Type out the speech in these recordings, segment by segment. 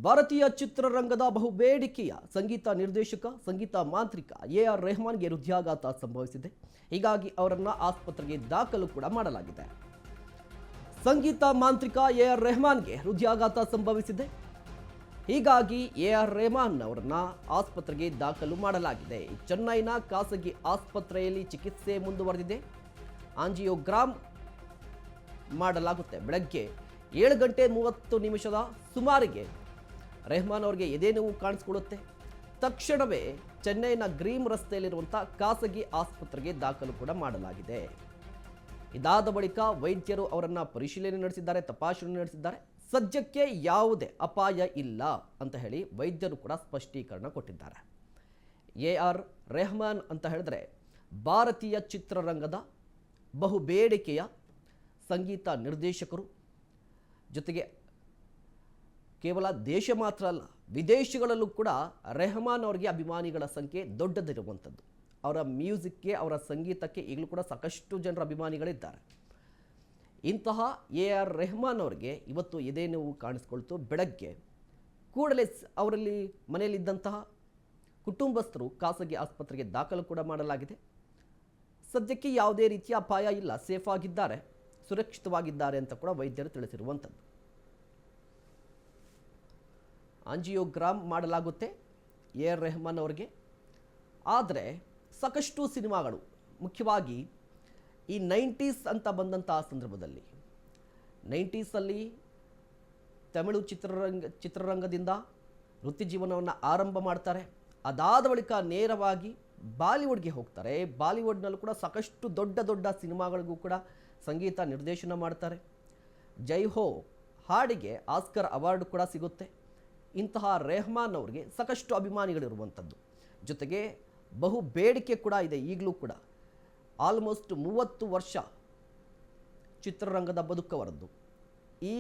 ಭಾರತೀಯ ಚಿತ್ರರಂಗದ ಬಹುಬೇಡಿಕೆಯ ಸಂಗೀತ ನಿರ್ದೇಶಕ ಸಂಗೀತ ಮಾಂತ್ರಿಕ ಎ.ಆರ್. ರೆಹಮಾನ್ಗೆ ಹೃದಯಾಘಾತ ಸಂಭವಿಸಿದೆ. ಹೀಗಾಗಿ ಅವರನ್ನು ಆಸ್ಪತ್ರೆಗೆ ದಾಖಲು ಕೂಡ ಮಾಡಲಾಗಿದೆ. ಸಂಗೀತ ಮಾಂತ್ರಿಕ ಎ.ಆರ್. ರೆಹಮಾನ್ಗೆ ಹೃದಯಾಘಾತ ಸಂಭವಿಸಿದೆ. ಹೀಗಾಗಿ ಎ.ಆರ್. ರೆಹಮಾನ್ ಅವರನ್ನ ಆಸ್ಪತ್ರೆಗೆ ದಾಖಲು ಮಾಡಲಾಗಿದೆ. ಚೆನ್ನೈನ ಖಾಸಗಿ ಆಸ್ಪತ್ರೆಯಲ್ಲಿ ಚಿಕಿತ್ಸೆ ಮುಂದುವರೆದಿದೆ. ಆಂಜಿಯೋಗ್ರಾಮ್ ಮಾಡಲಾಗುತ್ತೆ. ಬೆಳಗ್ಗೆ 7:30 ಸುಮಾರಿಗೆ ರೆಹಮಾನ್ ಅವರಿಗೆ ಎದೆ ನೋವು ಕಾಣಿಸಿಕೊಳ್ಳುತ್ತೆ. ತಕ್ಷಣವೇ ಚೆನ್ನೈನ ಗ್ರೀಮ್ ರಸ್ತೆಯಲ್ಲಿರುವಂಥ ಖಾಸಗಿ ಆಸ್ಪತ್ರೆಗೆ ದಾಖಲು ಕೂಡ ಮಾಡಲಾಗಿದೆ. ಇದಾದ ಬಳಿಕ ವೈದ್ಯರು ಅವರನ್ನು ಪರಿಶೀಲನೆ ನಡೆಸಿದ್ದಾರೆ, ತಪಾಸಣೆ ನಡೆಸಿದ್ದಾರೆ. ಸದ್ಯಕ್ಕೆ ಯಾವುದೇ ಅಪಾಯ ಇಲ್ಲ ಅಂತ ಹೇಳಿ ವೈದ್ಯರು ಕೂಡ ಸ್ಪಷ್ಟೀಕರಣ ಕೊಟ್ಟಿದ್ದಾರೆ. ಎ.ಆರ್. ರೆಹಮಾನ್ ಅಂತ ಹೇಳಿದ್ರೆ ಭಾರತೀಯ ಚಿತ್ರರಂಗದ ಬಹುಬೇಡಿಕೆಯ ಸಂಗೀತ ನಿರ್ದೇಶಕರು. ಜೊತೆಗೆ ಕೇವಲ ದೇಶ ಮಾತ್ರ ಅಲ್ಲ, ವಿದೇಶಗಳಲ್ಲೂ ಕೂಡ ರೆಹಮಾನ್ ಅವರಿಗೆ ಅಭಿಮಾನಿಗಳ ಸಂಖ್ಯೆ ದೊಡ್ಡದಿರುವಂಥದ್ದು. ಅವರ ಮ್ಯೂಸಿಕ್ಗೆ, ಅವರ ಸಂಗೀತಕ್ಕೆ ಈಗಲೂ ಕೂಡ ಸಾಕಷ್ಟು ಜನರ ಅಭಿಮಾನಿಗಳಿದ್ದಾರೆ. ಇಂತಹ ಎ.ಆರ್. ರೆಹಮಾನ್ ಅವರಿಗೆ ಇವತ್ತು ಎದೆ ನೋವು ಕಾಣಿಸ್ಕೊಳ್ತು. ಬೆಳಗ್ಗೆ ಕೂಡಲೇ ಅವರಲ್ಲಿ ಮನೆಯಲ್ಲಿದ್ದಂತಹ ಕುಟುಂಬಸ್ಥರು ಖಾಸಗಿ ಆಸ್ಪತ್ರೆಗೆ ದಾಖಲು ಕೂಡ ಮಾಡಲಾಗಿದೆ. ಸದ್ಯಕ್ಕೆ ಯಾವುದೇ ರೀತಿಯ ಅಪಾಯ ಇಲ್ಲ, ಸೇಫ್ ಆಗಿದ್ದಾರೆ, ಸುರಕ್ಷಿತವಾಗಿದ್ದಾರೆ ಅಂತ ಕೂಡ ವೈದ್ಯರು ತಿಳಿಸಿರುವಂಥದ್ದು. ಆಂಜಿಯೋಗ್ರಾಮ್ ಮಾಡಲಾಗುತ್ತೆ ಎ.ಆರ್. ರೆಹಮಾನ್ ಅವರಿಗೆ. ಆದರೆ ಸಾಕಷ್ಟು ಸಿನಿಮಾಗಳು, ಮುಖ್ಯವಾಗಿ ಈ 90s ಅಂತ ಬಂದಂತಹ ಸಂದರ್ಭದಲ್ಲಿ 90ಸಲ್ಲಿ ತಮಿಳು ಚಿತ್ರರಂಗದಿಂದ ವೃತ್ತಿ ಜೀವನವನ್ನು ಆರಂಭ ಮಾಡ್ತಾರೆ. ಅದಾದ ಬಳಿಕ ನೇರವಾಗಿ ಬಾಲಿವುಡ್ಗೆ ಹೋಗ್ತಾರೆ. ಬಾಲಿವುಡ್ನಲ್ಲೂ ಕೂಡ ಸಾಕಷ್ಟು ದೊಡ್ಡ ದೊಡ್ಡ ಸಿನಿಮಾಗಳಿಗೂ ಕೂಡ ಸಂಗೀತ ನಿರ್ದೇಶನ ಮಾಡ್ತಾರೆ. ಜೈ ಹೋ ಹಾಡಿಗೆ ಆಸ್ಕರ್ ಅವಾರ್ಡ್ ಕೂಡ ಸಿಗುತ್ತೆ. ಇಂತಹ ರೆಹಮಾನ್ ಅವರಿಗೆ ಸಾಕಷ್ಟು ಅಭಿಮಾನಿಗಳಿರುವಂಥದ್ದು. ಜೊತೆಗೆ ಬಹು ಬೇಡಿಕೆ ಕೂಡ ಇದೆ. ಈಗಲೂ ಕೂಡ ಆಲ್ಮೋಸ್ಟ್ 30 ವರ್ಷ ಚಿತ್ರರಂಗದ ಬದುಕವರದ್ದು. ಈ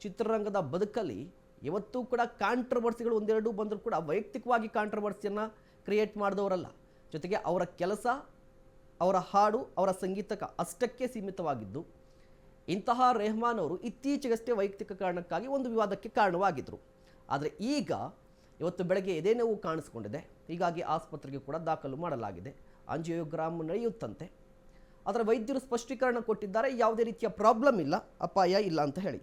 ಚಿತ್ರರಂಗದ ಬದುಕಲ್ಲಿ ಯಾವತ್ತೂ ಕೂಡ ಕಾಂಟ್ರವರ್ಸಿಗಳು ಒಂದೆರಡು ಬಂದರೂ ಕೂಡ ವೈಯಕ್ತಿಕವಾಗಿ ಕಾಂಟ್ರವರ್ಸಿಯನ್ನು ಕ್ರಿಯೇಟ್ ಮಾಡಿದವರಲ್ಲ. ಜೊತೆಗೆ ಅವರ ಕೆಲಸ, ಅವರ ಹಾಡು, ಅವರ ಸಂಗೀತಕ್ಕೆ ಅಷ್ಟಕ್ಕೆ ಸೀಮಿತವಾಗಿದ್ದು, ಇಂತಹ ರೆಹಮಾನ್ ಅವರು ಇತ್ತೀಚೆಗಷ್ಟೇ ವೈಯಕ್ತಿಕ ಕಾರಣಕ್ಕಾಗಿ ಒಂದು ವಿವಾದಕ್ಕೆ ಕಾರಣವಾಗಿದ್ದರು. ಆದರೆ ಈಗ ಇವತ್ತು ಬೆಳಗ್ಗೆ ಎದೆ ನೋವು ಕಾಣಿಸ್ಕೊಂಡಿದೆ. ಹೀಗಾಗಿ ಆಸ್ಪತ್ರೆಗೆ ಕೂಡ ದಾಖಲು ಮಾಡಲಾಗಿದೆ. ಆಂಜಿಯೋಗ್ರಾಮ್ ನಡೆಯುತ್ತಂತೆ. ಆದರೆ ವೈದ್ಯರು ಸ್ಪಷ್ಟೀಕರಣ ಕೊಟ್ಟಿದ್ದಾರೆ, ಯಾವುದೇ ರೀತಿಯ ಪ್ರಾಬ್ಲಮ್ ಇಲ್ಲ, ಅಪಾಯ ಇಲ್ಲ ಅಂತ ಹೇಳಿ.